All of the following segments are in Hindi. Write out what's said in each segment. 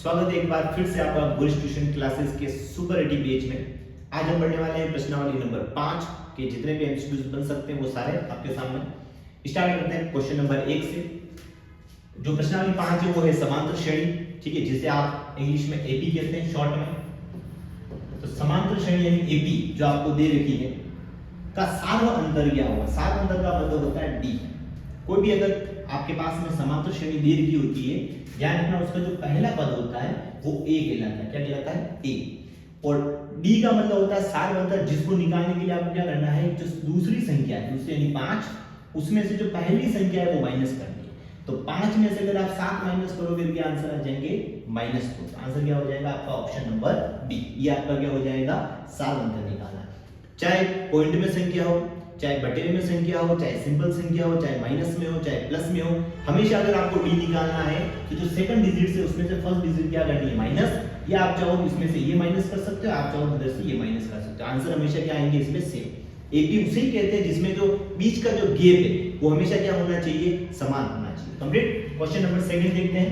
स्वागत है एक बार फिर से आपका गुरुश ट्यूशन क्लासेस के सुपर एटी बैच में। आज हम पढ़ने वाले हैं प्रश्नावली नंबर 5 के जितने भी एमसीक्यूज बन सकते हैं वो सारे आपके सामने। स्टार्ट करते हैं क्वेश्चन नंबर 1 से। जो प्रश्नावली 5 है वो है समांतर श्रेणी, ठीक है, जिसे आप इंग्लिश में एपी कहते हैं शॉर्ट में। तो समांतर श्रेणी यानी एपी जो आपको दे रखी है का सार्व अंतर क्या होगा? सार्व अंतर का मतलब होता है डी। कोई भी अगर आपके पास में समांतर श्रेणी दे रखी होती है, ध्यान रखना उसका जो पहला पद होता है वो ए कहलाता है। क्या कहलाता है? ए। और डी का मतलब होता है सार्व अंतर, जिसको निकालने के लिए आपको क्या करना है, जो दूसरी संख्या है, दूसरी यानी 5, उसमें से जो पहली संख्या है वो माइनस करनी है। तो 5 में से अगर आप 7 माइनस करोगे तो क्या आंसर आ जाएंगे? -2। आंसर क्या हो जाएगा आपका? Option number D. ये आपका क्या हो जाएगा? सार्व अंतर निकालना। चाहे पॉइंट में संख्या हो, चाहे बटे में संख्या हो, चाहे सिंपल संख्या हो, चाहे माइनस में हो, चाहे प्लस में हो, हमेशा अगर आपको डी निकालना है तो जो सेकंड डिजिट से उसमें से फर्स्ट डिजिट क्या करनी है? माइनस। या आप चाहो इसमें से ये माइनस कर सकते हो, आप चाहो इधर से ये माइनस कर सकते हो। आंसर हमेशा क्या आएंगे इसमें? सेम। एपी उसे ही कहते हैं जिसमें जो बीच का जो गैप है वो हमेशा क्या होना चाहिए? समान होना चाहिए। कंप्लीट। क्वेश्चन नंबर 2 देखते हैं।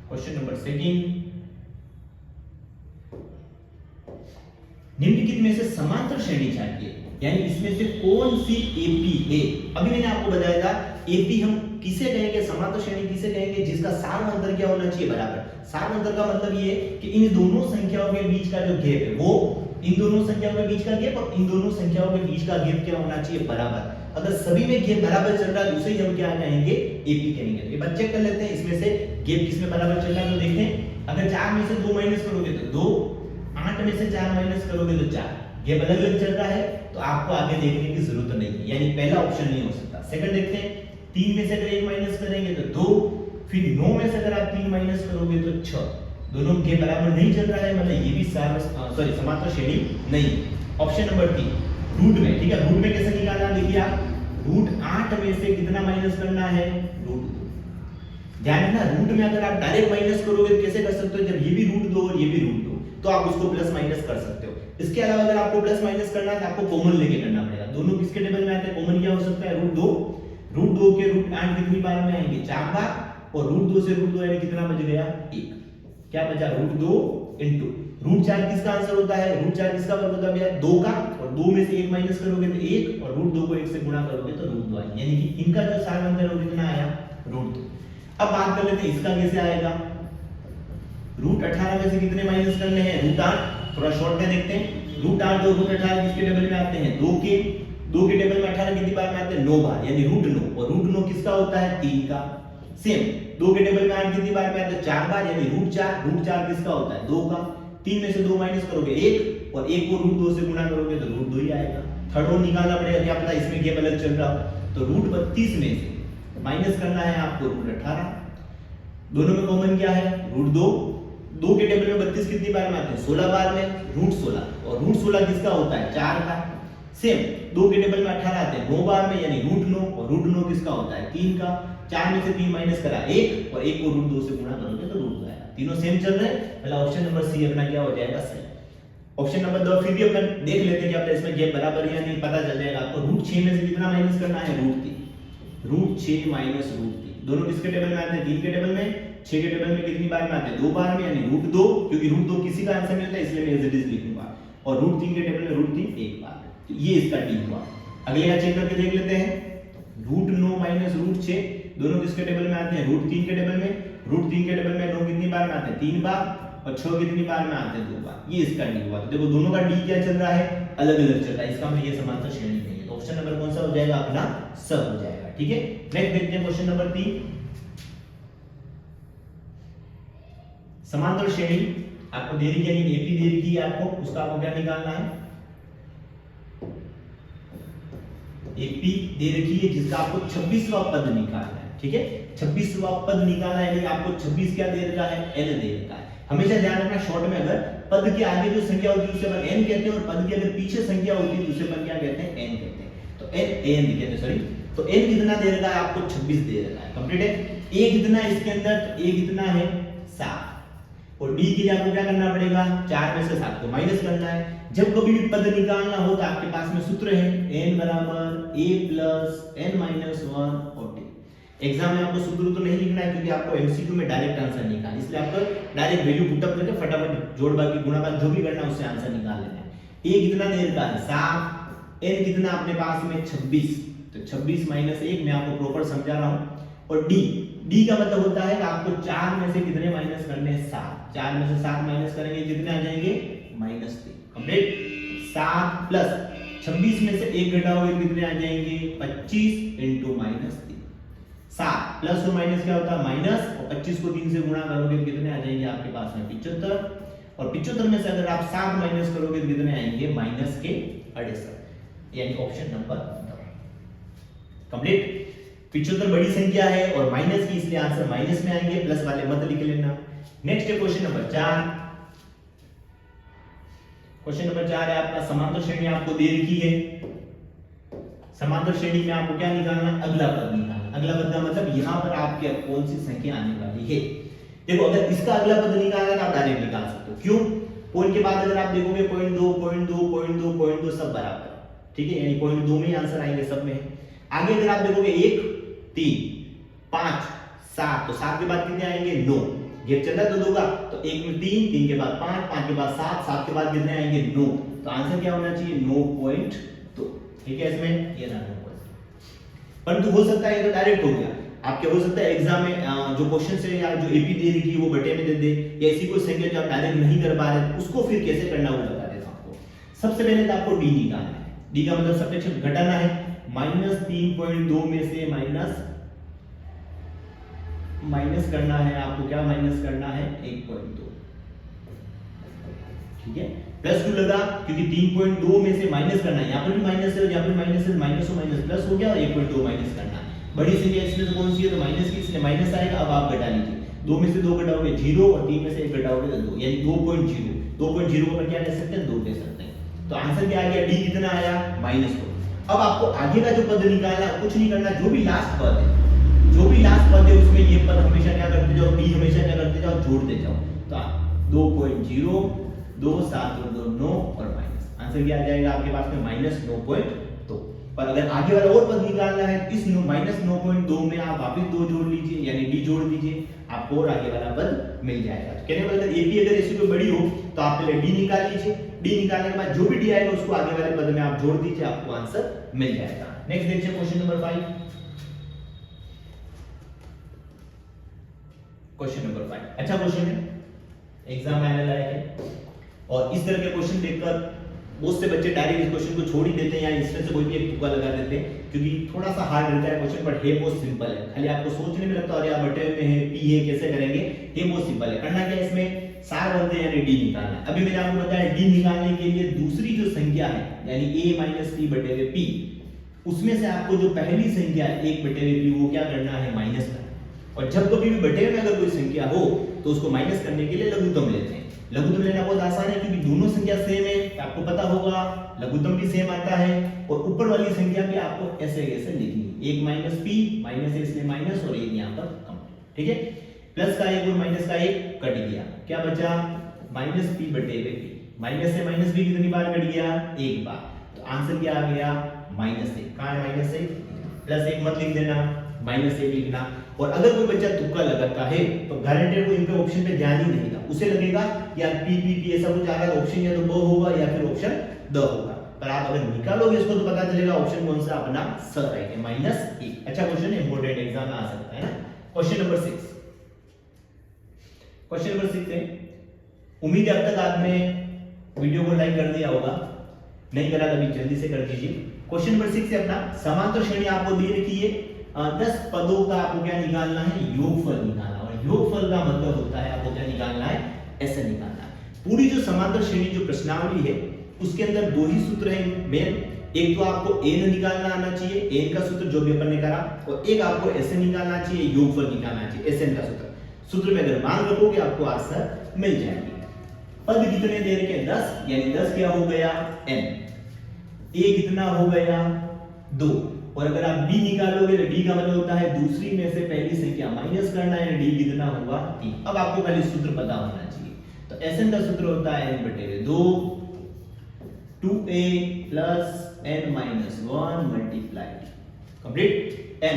क्वेश्चन नंबर 2, निम्नलिखित में से समांतर श्रेणी चाहिए, यानी इसमें से कौन सी एपी है? अभी मैंने आपको बताया था एपी हम किसे कहेंगे, समांतर श्रेणी किसे कहेंगे? जिसका सार्व अंतर क्या होना चाहिए? बराबर। सार्व अंतर का मतलब ये कि इन दोनों संख्याओं के बीच का जो गैप है वो इन दोनों संख्याओं के बीच का गैप और इन दोनों संख्याओं के बीच का गैप क्या होना चाहिए? बराबर। अगर सभी में गैप बराबर चल रहा है उसे हम क्या कहेंगे? एपी कहेंगे। तो ये बात चेक कर लेते हैं इसमें से गैप किसमें बराबर चल रहा है। तो देखें, अगर 4 में से 2 माइनस करोगे तो 2, 8 में से 4 माइनस करोगे तो 4। ये अलग अलग चल रहा है तो आपको आगे देखने की जरूरत नहीं है, यानी पहला ऑप्शन नहीं हो सकता। सेकंड देखते हैं, 3 में से अगर 1 माइनस करेंगे तो 2, फिर 9 में से अगर आप 3 माइनस करोगे तो 6। दोनों के बराबर नहीं चल रहा है, मतलब ये भी समांतर श्रेणी नहीं। ऑप्शन नंबर 3 रूट में, ठीक है। रूट में कैसे निकालना? देखिए आप, रूट 8 में से कितना माइनस करना है? रूट 2। ध्यान रखना, रूट में अगर आप डायरेक्ट माइनस करोगे तो कैसे कर सकते हो? जब ये भी रूट 2 और ये भी रूट 2 तो आप उसको प्लस माइनस कर सकते हो। इसके अलावा अगर आपको प्लस माइनस करना है तो आपको कॉमन लेके करना पड़ेगा। दोनों किसके टेबल में आते हैं? कॉमन क्या हो सकता है? रूट 2। रूट 2 के रूट 8 कितनी बार में आएंगे? 4 बार। और रूट 2 से रूट 2 यानी कितना बच गया? 1। क्या बचा? रूट 2 इनटू रूट 4 किसका आंसर होता है? रूट 4 किसका वर्ग होता है भैया? 2 का। और 2 में से 1 माइनस करोगे तो 1, और रूट 2 को 1 से गुणा करोगे तो रूट 2 आएगा, यानी कि इनका जो सार अंतर है वो कितना आया? रूट 2। अब बात कर लेते हैं इसका कैसे आएगा। रूट 18 में से कितने माइनस करने हैं? रूट 8। थोड़ा शॉर्ट में देखते हैं। रूट 8 और रूट 18 किसके टेबल में आते हैं? 2 के टेबल में 18 कितनी बार में आते हैं? 9 बार, यानी रूट 9। और रूट 9 किसका होता है? 3 का। सेम 2 के टेबल में 8 कितनी बार में आते हैं? 4 बार, यानी रूट 4। रूट 4 किसका होता है? 2 का। 3 में से 2 माइनस करोगे 1, और 1 को रूट 2 से गुणा करोगे तो रूट 2 ही आएगा। थर्ड वन निकालना पड़ेगा, क्या पता इसमें गैप अलग चल रहा हो। तो रूट 32 में से माइनस करना है आपको रूट 18। दोनों में कॉमन क्या है? रूट 2। 2 के टेबल में 32 कितनी बार में आते हैं? 16 बार में, रूट 16। और रूट 16 किसका होता है? 4 का। सेम 2 के टेबल में 18 आते हैं 9 बार में, यानी रूट 9। और रूट 9 किसका होता है? 3 का। 4 में से 3 माइनस करा 1, और 1 को रूट 2 से गुणा करोगे तो रूट 2 आएगा। तीनों सेम चल रहे हैं, मतलब ऑप्शन नंबर सी अपना क्या हो जाएगा? सेम। ऑप्शन नंबर 2 फिर भी अपन देख लेते हैं कि अपना इसमें गैप बराबर है या नहीं, पता चल जाएगा आपको। रूट 6 में से कितना माइनस करना है? रूट 3। रूट 6 माइनस रूट 3, दोनों किसके टेबल में आते हैं? 3 के टेबल में। 6 के टेबल में कितनी बार में आते हैं? 2 बार में, यानी रूट 2, क्योंकि रूट 2 किसी का आंसर नहीं होता इसलिए मैं एज इट इज लिखूंगा। और रूट 3 के टेबल में रूट 3 1 बार। तो ये इसका डी हुआ। अगले का चेक करके देख लेते हैं। रूट 9 माइनस रूट 6, दोनों किसके टेबल में आते हैं? रूट 3 के टेबल में। रूट 3 के टेबल में 9 कितनी बार में आते हैं? 3 बार। और 6 कितनी बार में आते हैं? 2 बार। ये इसका डी हुआ। तो देखो दोनों का डी क्या चल रहा है? अलग अलग चल रहा है। इसका मतलब ये समांतर श्रेणी नहीं है। तो ऑप्शन नंबर कौन सा हो जाएगा? अपना स हो जाएगा। ठीक है, नेक्स्ट देखते हैं क्वेश्चन नंबर 3। समांतर श्रेणी आपको दे रही है, यानी एपी दे रही है आपको, उसका आपको क्या निकालना है? एपी दे रखी है जिसका आपको 26वां पद निकालना है। ठीक है, 26वां पद निकालना है, यानी आपको 26 क्या दे रखा है? n दे रखा है। हमेशा ध्यान रखना, शॉर्ट में अगर पद के आगे जो संख्या होती है उसे अपन n कहते हैं, और पद के अगर पीछे संख्या होती है तो उसे अपन क्या कहते हैं? n कहते हैं। तो n कहते हैं, सॉरी। तो n कितना दे रखा है आपको? 26 दे रखा है। कंप्लीट है। a कितना है इसके अंदर? a कितना है? 7। और d के लिए आपको क्या करना पड़ेगा? 4 में से 7 को माइनस करना है। जब कभी भी पद निकालना हो तो आपके पास में सूत्र है n बराबर a प्लस n माइनस 1 और d। एग्जाम में आपको सूत्र तो नहीं लिखना है क्योंकि आपको एमसीक्यू में डायरेक्ट आंसर निकालना है, इसलिए आपको डायरेक्ट वैल्यू पुट अप करके फटाफट जोड़ बाकी गुणा भाग जो भी करना है उससे आंसर निकाल लेना है। ए कितना देर का है 7, एन कितना अपने पास में 26, तो 26 माइनस 1 मैं आपको प्रॉपर समझा रहा हूं। और डी का मतलब होता है कि आपको 4 में से कितने माइनस करने हैं 7, 4 में से 7 माइनस करेंगे कितने आ जाएंगे -3 कंप्लीट। 7 प्लस 26 में से 1 घटाओगे कितने आ जाएंगे 25 इंटू -3। 7 प्लस और माइनस क्या होता है माइनस, और 25 को 3 से गुणा करोगे कितने आ जाएंगे आपके पास में 75, और 75 में से अगर आप 7 माइनस करोगे तो कितने आएंगे -68, यानी ऑप्शन नंबर कंप्लीट। 75 बड़ी संख्या है और माइनस की, इसलिए आंसर माइनस में आएंगे, प्लस वाले मत लिख लेना। नेक्स्ट है क्वेश्चन नंबर 4। क्वेश्चन नंबर 4 है आपका समांतर श्रेणी आपको दे रखी है। समांतर श्रेणी में आपको क्या निकालना है, अगला पद निकालना। अगला पद का मतलब यहां पर आपके कौन सी संख्या आने वाली है। देखो अगर इसका अगला पद निकालना है तो आप डायरेक्ट निकाल सकते हो, क्यों, पॉइंट के बाद अगर आप देखोगे 0.2 0.2 0.2 0.2 सब बराबर, ठीक है, यानी 0.2 में ही आंसर आएंगे सब में। आगे अगर आप देखोगे 1 3 5 7, तो 7 के बाद कितने आएंगे 9, गेप चल रहा है 2 का, तो 1 में 3 3 के बाद 5 5 के बाद 7 7 के बाद कितने आएंगे 9, तो आंसर क्या होना चाहिए 9.2, ठीक है, इसमें ये ना 9.2। परंतु हो सकता है ये तो डायरेक्ट हो गया, आपके हो सकता है एग्जाम में जो क्वेश्चन है या जो एपी दे रही है वो बटे में दे दे, या ऐसी कोई संख्या जो आप डायरेक्ट नहीं कर पा रहे उसको फिर कैसे करना वो बता देता हूं आपको। सबसे पहले तो आपको डी निकालना है। डी का मतलब सब्ट्रैक्शन घटाना है, -3.2 में से माइनस करना है आपको, क्या माइनस करना है 1.2, ठीक है, प्लस 2 लगा क्योंकि 3.2 में से माइनस करना है, यहाँ पर भी माइनस है, यहाँ पर माइनस है, माइनस और माइनस प्लस हो गया, और 1.2 माइनस करना है। बड़ी संख्या इसमें से कौन सी है तो माइनस की, इसलिए माइनस आएगा। अब आप घटा लीजिए, 2 में से 2 घटाओगे 0, और 3 में से 1 घटाओगे तो 2, यानी 2.0। 2.0 को क्या कह सकते हैं 2 कह सकते हैं। तो आंसर क्या आ गया, डी कितना आया -2। अब आपको आगे का जो पद निकालना, कुछ नहीं करना, जो भी लास्ट पद है, जो भी लास्ट पद है उसमें ये पद हमेशा क्या करते जाओ, डी हमेशा क्या करते जाओ, जोड़ते जाओ। तो 2.0 2 7 और 2 9 और माइनस, आंसर क्या आ जाएगा आपके पास में -9.2। पर अगर आगे वाला और पद निकालना है इस -9.2 में आप वापस 2 जोड़ लीजिए, यानी डी जोड़ दीजिए, आपको और आगे वाला पद मिल जाएगा। तो कहने का मतलब एपी अगर ऐसी कोई बड़ी हो तो आप पहले डी निकाल लीजिए, डी निकालने के बाद जो भी डी आएगा उसको आगे वाले पद में आप जोड़ दीजिए, आपको आंसर मिल जाएगा। नेक्स्ट देखिए क्वेश्चन नंबर 5। क्वेश्चन नंबर 5 अच्छा क्वेश्चन है, एग्जाम में आने लायक है, और इस तरह के क्वेश्चन देखकर बहुत से बच्चे डायरेक्ट इस क्वेश्चन को छोड़ ही देते हैं, या इसमें से कोई भी एक तुक्का लगा देते हैं, क्योंकि थोड़ा सा हार्ड रहता है क्वेश्चन, बट है बहुत सिंपल है। खाली आपको सोचने में लगता है यार बटे में है, पी है, कैसे करेंगे, ये बहुत सिंपल है। करना क्या है, इसमें सार बनते हैं यानी डी निकालना है। अभी मैंने आपको बताया डी निकालने के लिए दूसरी जो संख्या है यानी a - p बटे में p, उसमें से आपको जो पहली संख्या है 1 बटे में p वो क्या करना है माइनस करना। और जब कभी भी बटे में अगर कोई संख्या हो तो उसको माइनस करने के लिए लघुत्तम लेते हैं। लघुत्तम लेना बहुत आसान है क्योंकि दोनों संख्या सेम है, आपको पता होगा लघुत्तम भी सेम आता है, और ऊपर वाली संख्या भी आपको ऐसे ऐसे लिखनी है, 1 - p माइनस है इसलिए माइनस, और 1 यहाँ पर कम, ठीक है, प्लस का 1 और माइनस का 1 कट गया, क्या बचा -p बटे में p, माइनस से माइनस भी कितनी बार कट गया, एक बार, तो आंसर क्या आ गया -1। कहां है -1, +1 मत लिख देना, -1 लिखना। और अगर कोई बच्चा तुक्का लगाता है तो गारंटेड वो इनके ऑप्शन पे ध्यान ही नहीं देगा, उसे लगेगा यार p ऐसा कुछ आ रहा है, ऑप्शन या तो ब होगा या फिर ऑप्शन द होगा, पर आप अगर निकालोगे इसको तो पता चलेगा ऑप्शन कौन सा अपना सही है, -1। अच्छा क्वेश्चन है, इंपॉर्टेंट एग्जाम में आ सकता है ना। क्वेश्चन नंबर 6, क्वेश्चन नंबर 6 है, उम्मीद है अब तक आपने वीडियो को लाइक कर दिया होगा, नहीं करा तो अभी जल्दी से कर दीजिए। क्वेश्चन नंबर 6 है अपना, समांतर श्रेणी आपको दी रखी है, 10 पदों का आपको क्या निकालना है, योगफल निकालना, और योगफल का मतलब होता है आपको क्या निकालना है, ऐसे निकालना है। पूरी जो समांतर श्रेणी जो प्रश्नावली है उसके अंदर 2 ही सूत्र हैं मेन, एक तो आपको n निकालना आना चाहिए, n का सूत्र जो भी अपन ने करा, और एक आपको ऐसे निकालना चाहिए, योगफल निकालना चाहिए, Sn का सूत्र में अगर मान रखोगे आपको आंसर मिल जाएगी। पद कितने दे रखे 10, यानी 10 क्या हो गया n, a कितना हो गया 2, और अगर आप d निकालोगे तो d का मतलब होता है दूसरी में से पहली संख्या माइनस करना है, d कितना होगा 3। अब आपको पहले सूत्र पता होना चाहिए, तो Sn का सूत्र होता है n बटे 2 2a + n - 1 multiply complete. n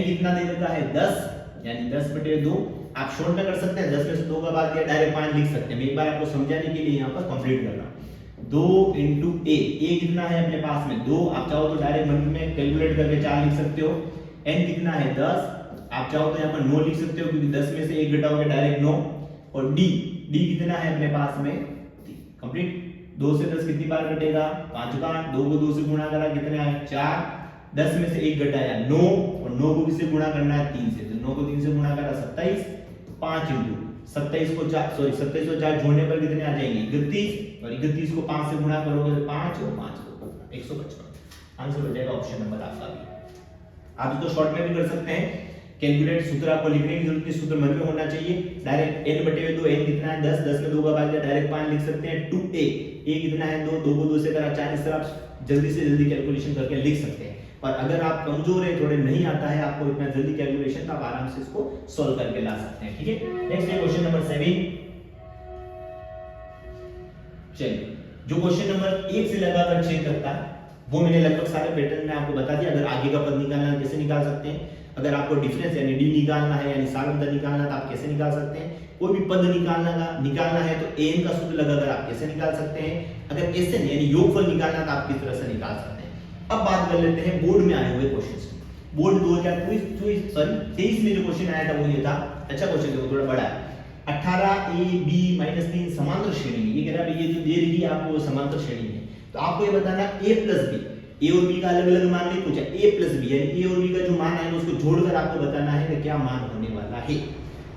कितना दे रखा है 10, यानी 10/2। आप शॉर्ट में कर सकते हैं, 10 में से 2 का बाद दिया डायरेक्ट 5 लिख सकते हैं। मैं एक बार आपको समझाने के लिए यहाँ पर कंप्लीट कर रहा हूँ। 2 × a कितना है अपने पास में 2, आप चाहो तो डायरेक्ट मन में कैलकुलेट करके 4 लिख सकते हो। n कितना है 10, आप चाहो तो यहाँ पर 9 लिख सकते हो क्योंकि 10 में से 1 घटाओगे डायरेक्ट 9। और d कितना है अपने पास में 3। कंप्लीट। 2 से 10 कितनी बार घटेगा 5 बार, 2 को 2 से गुणा करा कितने आए 4, 10 में से 1 घटाया 9, और 9 को किससे गुणा करना है 3 से, तो 9 को 3 से गुणा करा 27, 5 × 27 को 27 और 4 जोड़ने पर कितने आ जाएंगे 31, और 31 को 5 से गुणा करोगे तो 5 और 5 को 155। आंसर हो जाएगा ऑप्शन नंबर आपका भी। आप इसको शॉर्ट में भी कर सकते हैं, कैलकुलेट सूत्र आपको लिखने की जरूरत नहीं, सूत्र मन में होना चाहिए। डायरेक्ट n/2 n कितना है 10, 10 में 2 का भाग दिया डायरेक्ट 5 लिख सकते हैं। 2a कितना है 2, 2 को 2 से करा 4, इस तरह आप जल्दी से जल्दी कैलकुलेशन करके लिख सकते हैं। और अगर आप कमजोर है, थोड़े नहीं आता है आपको इतना जल्दी कैलकुलेशन, तो आप आराम से इसको सॉल्व करके ला सकते हैं। ठीक है, नेक्स्ट है क्वेश्चन नंबर 7। चलिए, जो क्वेश्चन नंबर 1 से लगाकर 6 तक था वो मैंने लगभग सारे पैटर्न में आपको बता दिया। अगर आगे का पद निकालना है कैसे निकाल सकते हैं, अगर आपको डिफरेंस यानी डी निकालना है यानी सार अंतर निकालना है तो आप कैसे निकाल सकते हैं, कोई भी पद निकालना है तो an का सूत्र लगाकर आप कैसे निकाल सकते हैं, अगर SN यानी योगफल निकालना है तो आप किस तरह से निकाल सकते हैं। अब बात कर लेते हैं बोर्ड में आए हुए क्वेश्चंस की। बोर्ड 2023 में जो क्वेश्चन आया था वो ये था, अच्छा क्वेश्चन देखो थोड़ा बड़ा है। 18ab - 3 समांतर श्रेणी में, ये कह रहा है ये जो दे रही है आपको समांतर श्रेणी में, तो आपको ये बताना a + b, a और b का अलग-अलग मान नहीं पूछा, a + b यानी a और b का जो मान है उसको जोड़कर आपको बताना है कि क्या मान होने वाला है।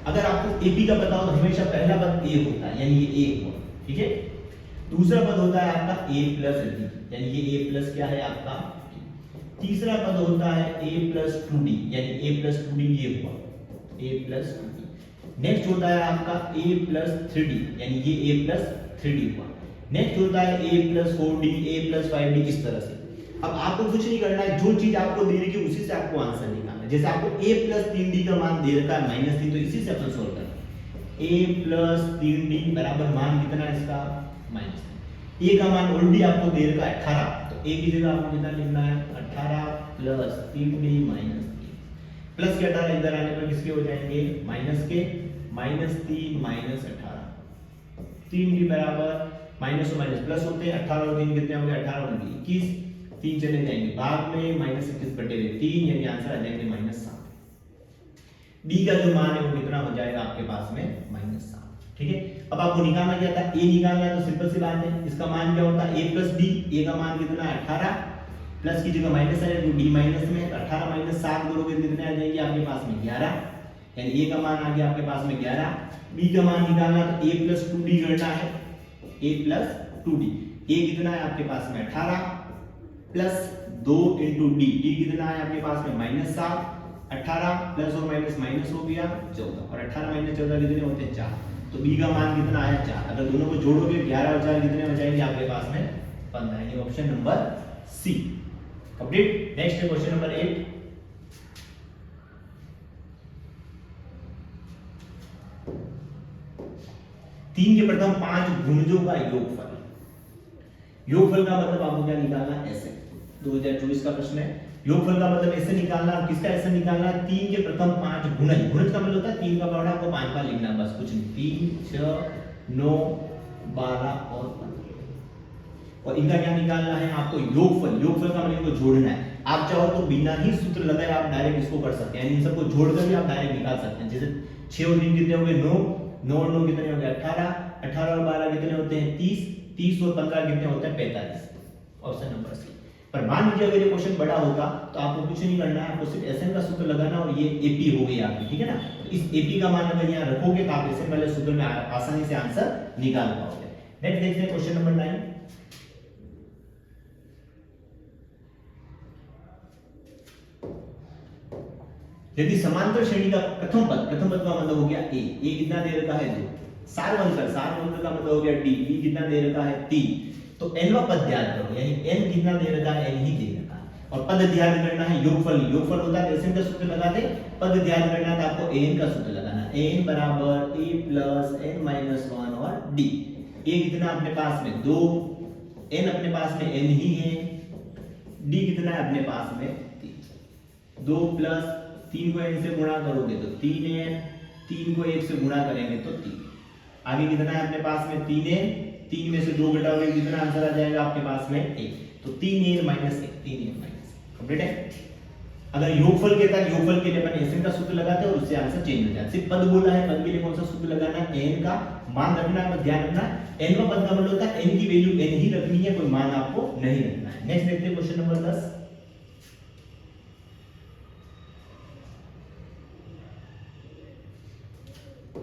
अगर आपको ab का पता हो तो हमेशा पहला पद a होता है, यानी ये a हुआ, ठीक है। दूसरा पद होता है आपका a + b, यानी ये a प्लस क्या है आपका। तीसरा पद होता है a + 2d, यानी a + 2d ये हुआ, a + 2d। नेक्स्ट होता है आपका a + 3d, यानी ये a + 3d हुआ। नेक्स्ट होता है a + 4d, a + 5d, इस तरह से। अब आपको कुछ नहीं करना है, जो चीज आपको दे रही है उसी से आपको आंसर निकालना है। जैसे आपको a + 3d का मान दे रखा है -3, तो इसी से अपन सोल्व करेंगे। a + 3d बराबर मान कितना है इसका -3। a का मान ऑलरेडी आपको दे रखा है 18, तो a की जगह आपको कितना लिखना है 18 + 3d - 3। प्लस के 18 इधर आने पर किसके हो जाएंगे माइनस के, -3 - 18। 3d बराबर माइनस और माइनस प्लस होते हैं, 18 और 3 कितने होंगे 18 और 21, 3 चले जाएंगे भाग में, -21/3 यानी आंसर आ जाएंगे -7। डी का जो मान है वो कितना हो जाएगा आपके पास में -7। ठीक है, अब आपको निकालना क्या था, a निकालना है तो सिंपल सी बात है, इसका मान क्या होता है a + d, a का मान कितना है 18, प्लस की जगह माइनस है तो d माइनस में, 18 - 7 करोगे कितने आ जाएंगे आपके पास में 11, यानी a का मान आ गया आपके पास में 11। b का मान निकालना तो a + 2d करना है, a + 2d, a कितना है आपके पास में 18 प्लस 2 × d, d कितना है आपके पास में -7, 18 प्लस और माइनस माइनस हो गया 14, और 18 - 14 कितने होते हैं 4, तो b का मान कितना आया 4। अगर दोनों को जोड़ोगे 11 और 4 कितने हो जाएंगे आपके पास में 15, यानी option number C complete. Next है क्वेश्चन नंबर 8। तीन के प्रथम 5 गुणजों का योगफल, योगफल का मतलब आपको क्या निकालना है ऐसे, 2024 का प्रश्न है। योगफल का मतलब ऐसे निकालना, किसका ऐसे निकालना, 3 के प्रथम 5 गुणज, गुणज का मतलब होता है 3 का पावर आपको 5 बार लिखना, बस कुछ नहीं, 3 6 9 12 और 15, और इनका क्या निकालना है आपको योगफल। योगफल का मतलब इनको जोड़ना है। आप चाहो तो बिना ही सूत्र लगाए आप डायरेक्ट इसको कर सकते हैं, यानी इन सबको जोड़कर भी आप डायरेक्ट निकाल सकते हैं। जैसे 6 और 3 कितने हो गए 9, 9 और 9 कितने हो गए 18, 18 और 12 कितने होते हैं 30, 30 और 15 कितने होते हैं 45, ऑप्शन नंबर सी। पर मान लीजिए अगर ये क्वेश्चन बड़ा होगा तो आपको कुछ नहीं करना है, आपको सिर्फ एसएन का सूत्र लगाना और ये एपी हो गई आपकी, ठीक है ना। तो इस एपी का मान अगर यहाँ रखोगे तो आप एसएन वाले सूत्र में आसानी से आंसर निकाल पाओगे। नेक्स्ट देखते हैं क्वेश्चन नंबर 9। यदि समांतर श्रेणी का प्रथम पद का मतलब हो गया a, a कितना दे रखा है 2, सारवंतर का मतलब हो गया d, d कितना दे रखा है 3, तो nवा पद याद करो, यानी n कितना दे रखा है n ही दे रखा है, और पद ध्यान करना है योगफल, योगफल होता है एन का सूत्र लगा दे, पद ध्यान करना है तो आपको an का सूत्र लगाना है, an बराबर a प्लस n माइनस 1 और d। a कितना अपने पास में 2, n अपने पास में n ही है, d कितना है अपने पास में 3, 2 प्लस 3 को n से गुणा करोगे तो 3n, 3 को 1 से गुणा करेंगे तो 3। आगे कितना है अपने पास में 3n, 3 में से 2 घटाओगे कितना आंसर आ जाएगा आपके पास में 1। तो 3n minus 1, 3n minus 1 complete है। अगर योगफल कहता है, योगफल के लिए अपन एसएन का सूत्र लगाते हैं और उससे आंसर चेंज हो जाता है। सिर्फ पद बोला है, पद के लिए कौन सा सूत्र लगाना है, n का मान रखना है, ध्यान रखना n का पद का मतलब होता है n की वैल्यू n ही रखनी है, कोई मान आपको नहीं रखना है। नेक्स्ट देखते हैं क्वेश्चन नंबर 10।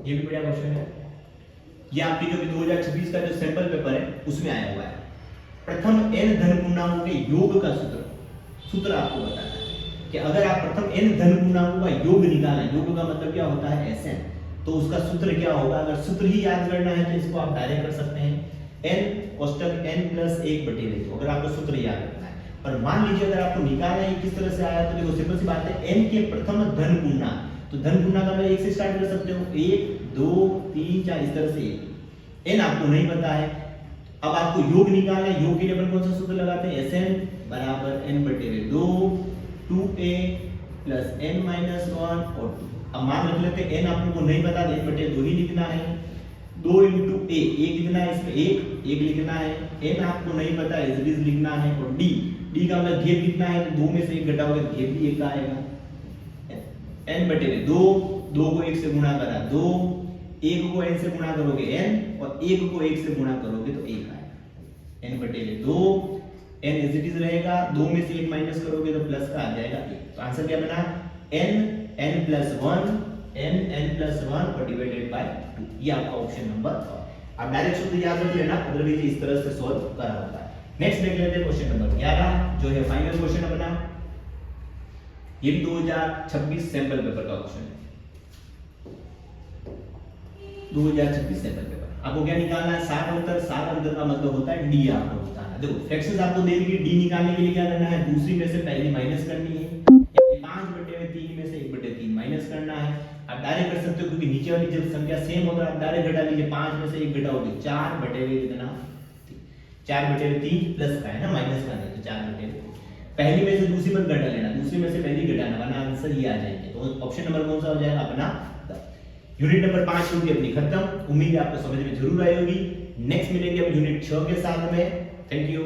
ये भी बढ़िया क्वेश्चन है। ये आपकी जो 2026 का जो सैंपल पेपर है उसमें आया हुआ है। प्रथम n धन पूर्णांकों के योग का सूत्र आपको बताना है कि अगर आप प्रथम n धन पूर्णांकों का योग निकालें, योग का मतलब क्या होता है Sn, तो उसका सूत्र क्या होगा। अगर सूत्र ही याद करना है तो इसको आप डायरेक्ट कर सकते हैं n कोष्टक n प्लस 1 बटे 2, अगर आपको सूत्र याद रखना है। पर मान लीजिए अगर आपको निकालना है किस तरह से आया, तो देखो सिंपल सी बात है, n के प्रथम धन पूर्णांक, तो धन पूर्णांक का 1 से स्टार्ट कर सकते हो, 1 2 3 4 इस तरह से। n आपको नहीं पता है, अब आपको योग निकालना है। योग के लिए अपन कौन सा सूत्र लगाते हैं, Sn बराबर n बटे 2 2a प्लस n माइनस 1 और 2। अब मान रख लेते हैं n आपको नहीं पता, n बटे 2 ही लिखना है। 2 इंटू a, a कितना है इसमें 1 लिखना है। n आपको नहीं पता, एज इट इज लिखना है। और d का मतलब घेर कितना है, तो 2 में से 1 घटाओगे तो घेर भी 1 आएगा। n बटे 2, 2 को 1 से गुणा करा 2, 1 को n से गुणा करोगे n, और 1 को 1 से गुणा करोगे तो 1 आएगा। n बटे 2, n एज इट इज रहेगा, 2 में से 1 माइनस करोगे तो प्लस का आ जाएगा 1। तो आंसर क्या बना, n प्लस 1 और डिवाइडेड बाय 2। ये आपका ऑप्शन नंबर। अब डायरेक्ट सूत्र याद रख लेना, अदरवाइज इस तरह से सॉल्व करा होता है। नेक्स्ट देख लेते हैं क्वेश्चन नंबर 11, जो है फाइनल क्वेश्चन अपना। ये भी 2026 सैंपल पेपर का क्वेश्चन है। 2026 सैंपल पेपर आपको क्या निकालना है, सार अंतर। सार अंतर का मतलब होता है डी आपको बताना। देखो फ्रैक्शंस आपको दे दी, डी निकालने के लिए क्या करना है, दूसरी में से पहली माइनस करनी है, 5/3 में से 1/3 माइनस करना है। आप डायरेक्ट कर सकते हो, क्योंकि नीचे वाली जब संख्या सेम होता है आप डायरेक्ट घटा लीजिए। 5 में से 1 घटाओगे 4/3 कितना, 4/3 प्लस का है ना, माइनस का नहीं, तो 4/3। पहली में से दूसरी मत घटा लेना, दूसरी में से पहली घटाना, वरना आंसर ये आ जाएंगे। तो ऑप्शन नंबर कौन सा हो जाएगा अपना। यूनिट नंबर 5 होगी अपनी खत्म। उम्मीद है आपको समझ में जरूर आई होगी। नेक्स्ट मिलेंगे अब यूनिट 6 के साथ में। Thank you.